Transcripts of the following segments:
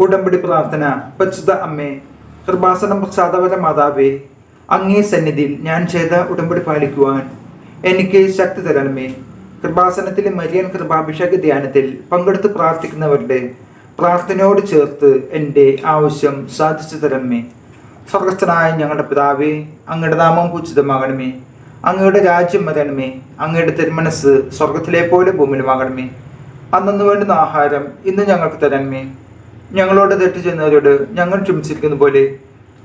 ഉടമ്പടി പ്രാർത്ഥന. പരിശുദ്ധ അമ്മേ, കൃപാസനം പ്രസാദപര മാതാവേ, അങ്ങേ സന്നിധിയിൽ ഞാൻ ചെയ്ത ഉടമ്പടി പാലിക്കുവാൻ എനിക്ക് ശക്തി തരണമേ. കൃപാസനത്തിലെ മരിയൻ കൃപാഭിഷേക ധ്യാനത്തിൽ പങ്കെടുത്ത് പ്രാർത്ഥിക്കുന്നവരുടെ പ്രാർത്ഥനയോട് ചേർത്ത് എൻ്റെ ആവശ്യം സാധിച്ചു തരണമേ. സ്വർഗസ്ഥനായ ഞങ്ങളുടെ പിതാവേ, അങ്ങയുടെ നാമം പൂജിതമാകണമേ. അങ്ങയുടെ രാജ്യം വരണമേ. അങ്ങയുടെ തിരുമനസ് സ്വർഗത്തിലെ പോലെ ഭൂമിയിലുമാകണമേ. അന്നു വേണ്ടുന്ന ആഹാരം ഇന്ന് ഞങ്ങൾക്ക് തരണമേ. ഞങ്ങളോട് തെറ്റ് ചെയ്യുന്നവരോട് ഞങ്ങൾ ക്ഷമിച്ചിരിക്കുന്ന പോലെ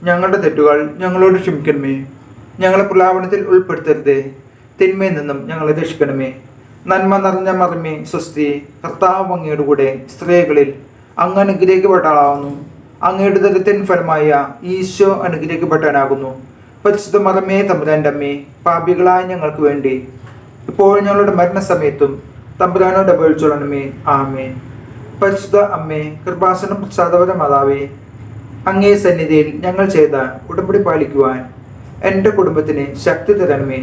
ഞങ്ങളുടെ തെറ്റുകൾ ഞങ്ങളോട് ക്ഷമിക്കണമേ. ഞങ്ങളെ പ്രലാപനത്തിൽ ഉൾപ്പെടുത്തരുതേ, തിന്മയിൽ നിന്നും ഞങ്ങളെ രക്ഷിക്കണമേ. നന്മ നിറഞ്ഞ മറിമേ സ്വസ്തി, കർത്താവ് അങ്ങയുടെ കൂടെ സ്ത്രീകളിൽ അങ്ങ് അനുഗ്രഹിക്കപ്പെട്ടവളാവുന്നു. അങ്ങയുടെ ദരിദ്രൻ ഫലമായ ഈശോ അനുഗ്രഹിക്കപ്പെട്ടവനാകുന്നു. പരിശുദ്ധ മറിമേ തമ്പുരാൻ്റെ അമ്മേ, പാപികളായ ഞങ്ങൾക്ക് വേണ്ടി ഇപ്പോൾ ഞങ്ങളുടെ മരണസമയത്തും തമ്പുരാനോട് അപേക്ഷിച്ചോളണമേ. ആമേൻ. പരിശുദ്ധ അമ്മേ, കൃപാസനം പ്രസാദപര മാതാവേ, അങ്ങേ സന്നിധിയിൽ ഞങ്ങൾ ചെയ്ത ഉടമ്പടി പാലിക്കുവാൻ എൻ്റെ കുടുംബത്തിന് ശക്തി തരണമേ.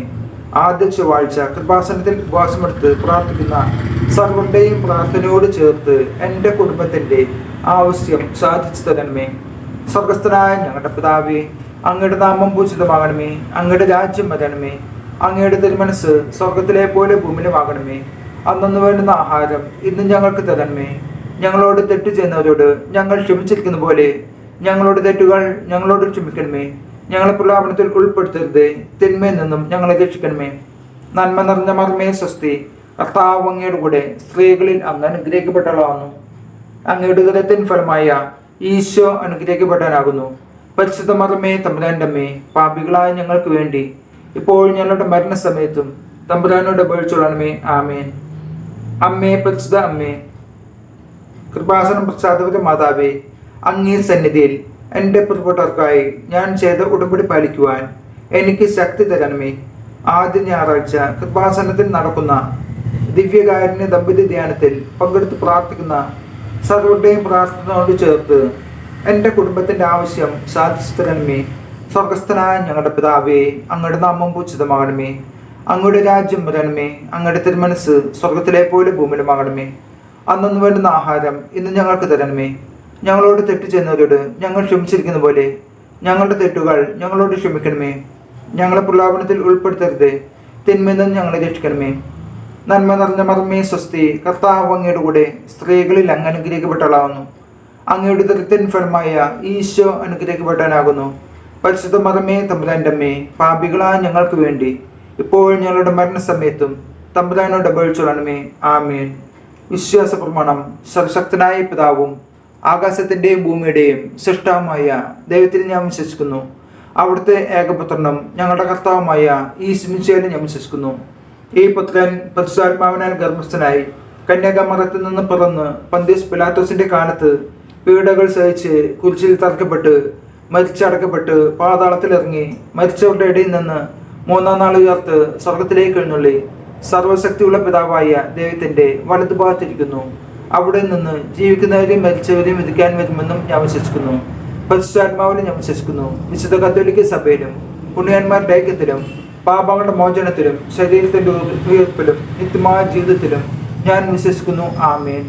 ആദ്യ ചൊവ്വാഴ്ച കൃപാസനത്തിൽ ഉപവാസമെടുത്ത് പ്രാർത്ഥിക്കുന്ന സർവരുടെയും പ്രാർത്ഥനയോട് ചേർത്ത് എൻ്റെ കുടുംബത്തിൻ്റെ ആവശ്യം സാധിച്ചു തരണമേ. സ്വർഗസ്ഥനായ ഞങ്ങളുടെ പിതാവേ, അങ്ങയുടെ നാമം പൂജിതമാകണമേ. അങ്ങയുടെ രാജ്യം വരണമേ. അങ്ങയുടെ തിരുമനസ് സ്വർഗത്തിലെ പോലെ ഭൂമിയിലുമാകണമേ. അന്നു വേണ്ടുന്ന ആഹാരം ഇന്ന് ഞങ്ങൾക്ക് തരണമേ. ഞങ്ങളോട് തെറ്റ് ചെയ്യുന്നവരോട് ഞങ്ങൾ ക്ഷമിച്ചിരിക്കുന്ന പോലെ ഞങ്ങളുടെ തെറ്റുകൾ ഞങ്ങളോട് ക്ഷമിക്കണമേ. ഞങ്ങളെ പ്രലാപനത്തിൽ ഉൾപ്പെടുത്തരുതേ, തിന്മയിൽ നിന്നും ഞങ്ങളെ രക്ഷിക്കണമേ. നന്മ നിറഞ്ഞ മറിമേ സ്വസ്തി, കർത്താവ് അങ്ങയുടെ കൂടെ സ്ത്രീകളിൽ അങ്ങ് അനുഗ്രഹിക്കപ്പെട്ടവളാകുന്നു. അങ്ങയുടെ ഉദരത്തിൻ ഫലമായ ഈശോ അനുഗ്രഹിക്കപ്പെട്ടവനാകുന്നു. പരിശുദ്ധ മറിമേ തമ്പുരാൻ്റെ അമ്മേ, പാപികളായ ഞങ്ങൾക്ക് വേണ്ടി ഇപ്പോൾ ഞങ്ങളുടെ മരണസമയത്തും തമ്പുരാനോട് അപേക്ഷിച്ചോളണമേ. ആമേൻ. അമ്മേ, പരിശുദ്ധ അമ്മേ, കൃപാസനം പ്രസാദപര മാതാവേ, അങ്ങേ സന്നിധിയിൽ എൻ്റെ പ്രിയപ്പെട്ടവർക്കായി ഞാൻ ചെയ്ത ഉടമ്പടി പാലിക്കുവാൻ എനിക്ക് ശക്തി തരണമേ. ആദ്യ ഞായറാഴ്ച കൃപാസനത്തിൽ നടക്കുന്ന ദിവ്യകാരുണ്യ ദമ്പതി ധ്യാനത്തിൽ പങ്കെടുത്ത് പ്രാർത്ഥിക്കുന്ന സർവരുടെയും പ്രാർത്ഥനയോട് ചേർത്ത് എൻ്റെ കുടുംബത്തിൻ്റെ ആവശ്യം സാധിച്ചു തരണമേ. സ്വർഗസ്ഥനായ ഞങ്ങളുടെ പിതാവേ, അങ്ങയുടെ നാമം പൂജിതമാകണമേ. അങ്ങയുടെ രാജ്യം വരണമേ. അങ്ങയുടെ തിരുമനസ് സ്വർഗത്തിലെ പോലെ ഭൂമിയിലുമാകണമേ. അന്നു വേണ്ടുന്ന ആഹാരം ഇന്ന് ഞങ്ങൾക്ക് തരണമേ. ഞങ്ങളോട് തെറ്റ് ചെയ്യുന്നവരോട് ഞങ്ങൾ ക്ഷമിച്ചിരിക്കുന്ന പോലെ ഞങ്ങളുടെ തെറ്റുകൾ ഞങ്ങളോട് ക്ഷമിക്കണമേ. ഞങ്ങളെ പ്രലാപനത്തിൽ ഉൾപ്പെടുത്തരുതേ, തിന്മയിൽ നിന്ന് ഞങ്ങളെ രക്ഷിക്കണമേ. നന്മ നിറഞ്ഞ മറിമേ സ്വസ്തി, കർത്താവ് അങ്ങയുടെ കൂടെ സ്ത്രീകളിൽ അങ്ങ് അനുഗ്രഹിക്കപ്പെട്ടവളാകുന്നു. അങ്ങയുടെ ദരിദ്രൻ ഫലമായ ഈശോ അനുഗ്രഹിക്കപ്പെട്ടവനാകുന്നു. പരിശുദ്ധ മറിമേ തമ്പുരാൻ്റെ അമ്മേ, പാപികളായ ഞങ്ങൾക്ക് വേണ്ടി ഇപ്പോൾ ഞങ്ങളുടെ മരണസമയത്തും തമ്പുരാനോട് അപേക്ഷിച്ചോളണമേ. ആമേൻ. വിശ്വാസ പ്രമാണം. സർവശക്തനായ പിതാവും ആകാശത്തിൻ്റെയും ഭൂമിയുടെയും സൃഷ്ടാവുമായ ദൈവത്തിൽ ഞാൻ വിശ്വസിക്കുന്നു. അവിടുത്തെ ഏകപുത്രനും ഞങ്ങളുടെ കർത്താവുമായ ഈശോയിൽ ഞാൻ വിശ്വസിക്കുന്നു. ഈ പുത്രൻ പരിശുദ്ധാത്മാവിനാൽ ഗർഭസ്ഥനായി കന്യാകുമാരത്തിൽ നിന്ന് പിറന്ന് പന്തിയോസ് പിലാത്തോസിന്റെ കാലത്ത് പീഡകൾ സഹിച്ച് കുരിശിൽ തറക്കപ്പെട്ട് മരിച്ചടക്കപ്പെട്ട് പാതാളത്തിലിറങ്ങി മരിച്ചവരുടെ ഇടയിൽ നിന്ന് മൂന്നാം നാൾ ഉയർത്ത് സ്വർഗത്തിലേക്ക് എഴുന്നള്ളി സർവശക്തിയുള്ള പിതാവായ ദൈവത്തിന്റെ വലതുഭാഗത്തിരിക്കുന്നു. അവിടെ നിന്ന് ജീവിക്കുന്നവരെയും മരിച്ചവരെയും വിധിക്കാൻ വരുമെന്നും ഞാൻ വിശ്വസിക്കുന്നു. പരിശുദ്ധാത്മാവിലും ഞാൻ വിശ്വസിക്കുന്നു. വിശുദ്ധ കത്തോലിക്ക സഭയിലും പുണ്യന്മാരുടെ ഐക്യത്തിലും പാപങ്ങളുടെ മോചനത്തിലും ശരീരത്തിന്റെ ഉയർപ്പിലും നിത്യമായ ജീവിതത്തിലും ഞാൻ വിശ്വസിക്കുന്നു. ആമേൻ.